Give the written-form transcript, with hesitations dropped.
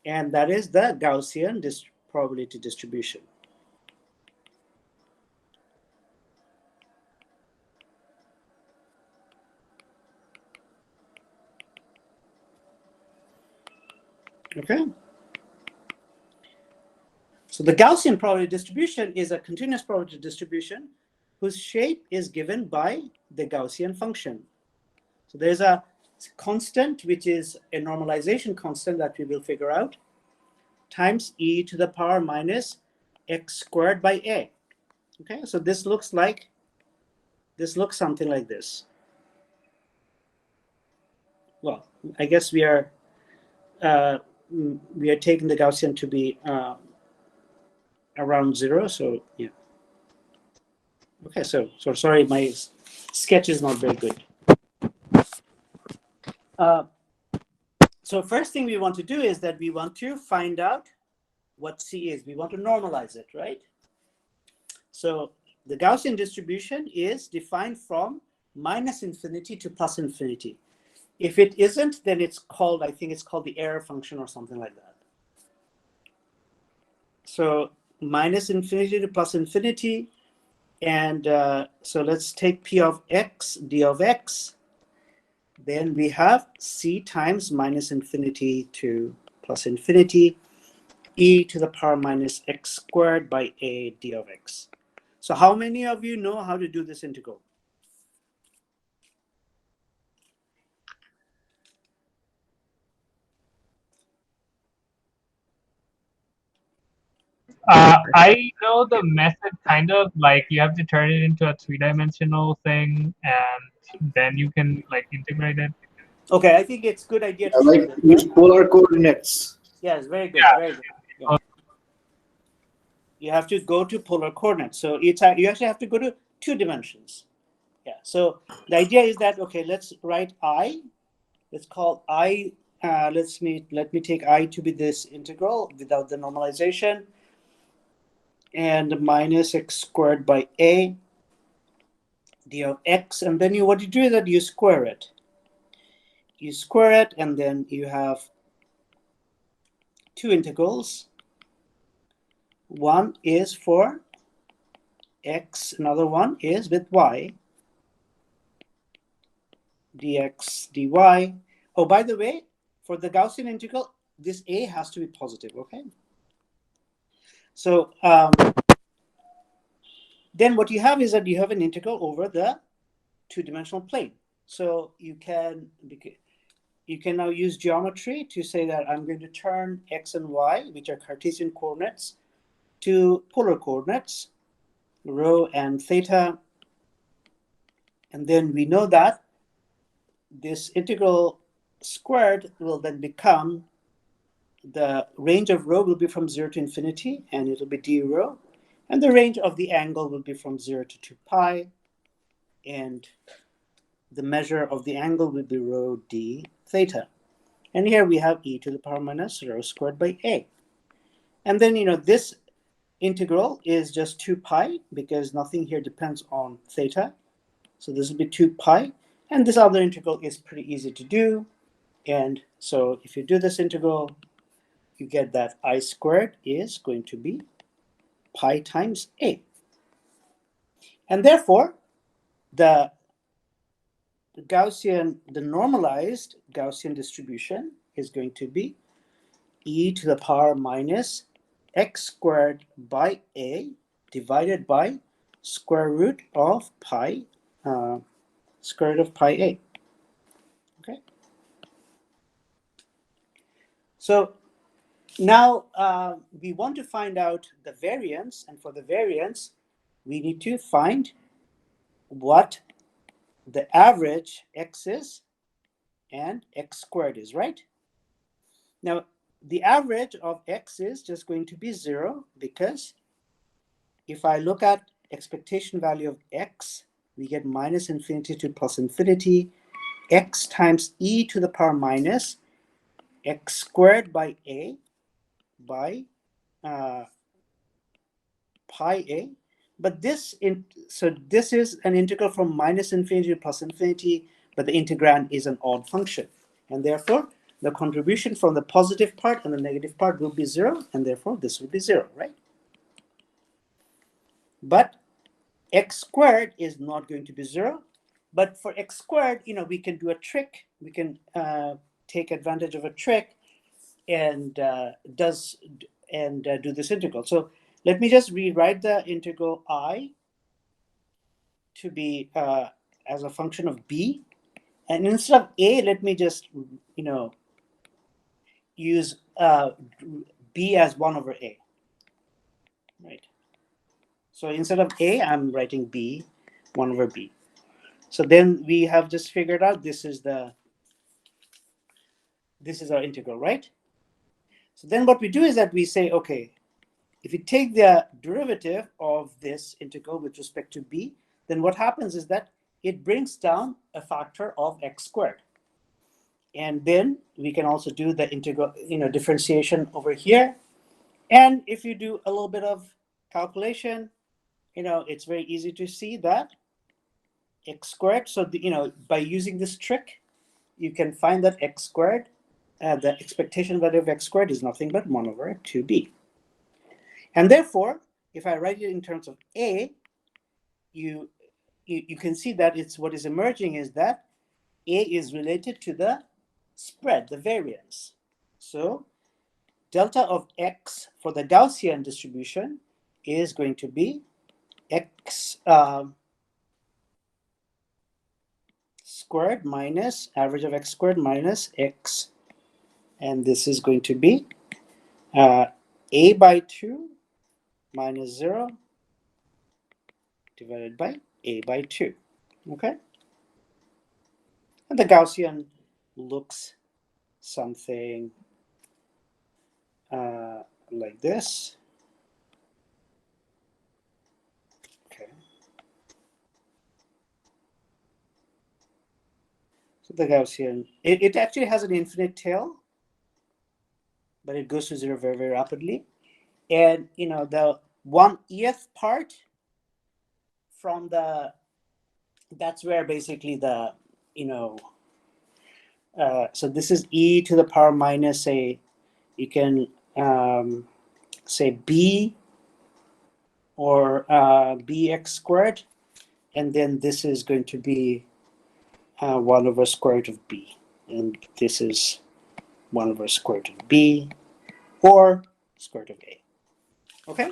and that is the Gaussian probability distribution. Okay. So the Gaussian probability distribution is a continuous probability distribution whose shape is given by the Gaussian function. So there's a constant, which is a normalization constant that we will figure out, times e to the power minus x squared by a. Okay, so this looks something like this. Well, I guess we are taking the Gaussian to be around 0. So yeah. Okay, so sorry, my sketch is not very good. So first thing we want to do is that we want to find out what C is. We want to normalize it, right? So the Gaussian distribution is defined from -infinity to +infinity. If it isn't, then it's called, I think it's called the error function or something like that. So -infinity to +infinity. And so let's take P of x, D of x. Then we have C times -infinity to +infinity, e to the power minus x squared by a d of x. So how many of you know how to do this integral? I know the method, kind of like you have to turn it into a 3-dimensional thing, and then you can like integrate it. Okay, I think it's a good idea to like use polar coordinates. Yes, very good, very good. Yeah. You have to go to polar coordinates. So you actually have to go to 2 dimensions. Yeah. So the idea is that, okay, let's write I. Let's call I. Let me take I to be this integral without the normalization, and minus x squared by a d of x. And then what you do is that you square it. You square it, and then you have 2 integrals. One is for x, another one is with y, dx dy. Oh, by the way, for the Gaussian integral, this a has to be positive, okay? So then what you have is that you have an integral over the 2-dimensional plane. So you can now use geometry to say that I'm going to turn x and y, which are Cartesian coordinates, to polar coordinates, rho and theta. And then we know that this integral squared will then become, the range of rho will be from 0 to infinity, and it'll be d rho. And the range of the angle will be from 0 to 2 pi. And the measure of the angle will be rho d theta. And here we have e to the power minus rho squared by a. And then, this integral is just 2 pi because nothing here depends on theta. So this will be 2 pi. And this other integral is pretty easy to do. And so if you do this integral, you get that I squared is going to be pi times a. And therefore, the normalized Gaussian distribution is going to be e to the power minus x squared by a divided by square root of pi, square root of pi a. Okay. So now we want to find out the variance, and for the variance, we need to find what the average x is and x squared is, right? Now, the average of x is just going to be 0 because if I look at expectation value of x, we get -infinity to +infinity, x times e to the power minus x squared by a by pi a. But this is an integral from -infinity to +infinity, but the integrand is an odd function. And therefore, the contribution from the positive part and the negative part will be 0, and therefore this will be 0, right? But x squared is not going to be 0. But for x squared, we can do a trick. We can take advantage of a trick and do this integral. So let me just rewrite the integral I to be as a function of b. And instead of a, let me just, use b as 1 over a, right? So instead of a, I'm writing b, 1 over b. So then we have just figured out this is our integral, right? So then what we do is that we say, okay, if you take the derivative of this integral with respect to b, then what happens is that it brings down a factor of x squared. And then we can also do the integral, differentiation over here. And if you do a little bit of calculation, it's very easy to see that x squared. So, by using this trick, you can find that x squared, the expectation value of x squared is nothing but 1 over 2b. And therefore, if I write it in terms of a, you can see that what is emerging is that a is related to the spread, the variance. So delta of x for the Gaussian distribution is going to be x squared minus average of x squared minus x, and this is going to be a by 2 minus 0 divided by a by 2. Okay, and the Gaussian looks something like this. Okay, so the Gaussian, it actually has an infinite tail, but it goes to 0 very, very rapidly. And the 1/eth part from that's where basically the so this is e to the power minus a, you can say b or bx squared, and then this is going to be 1 over square root of b, and this is 1 over square root of b or square root of a. Okay.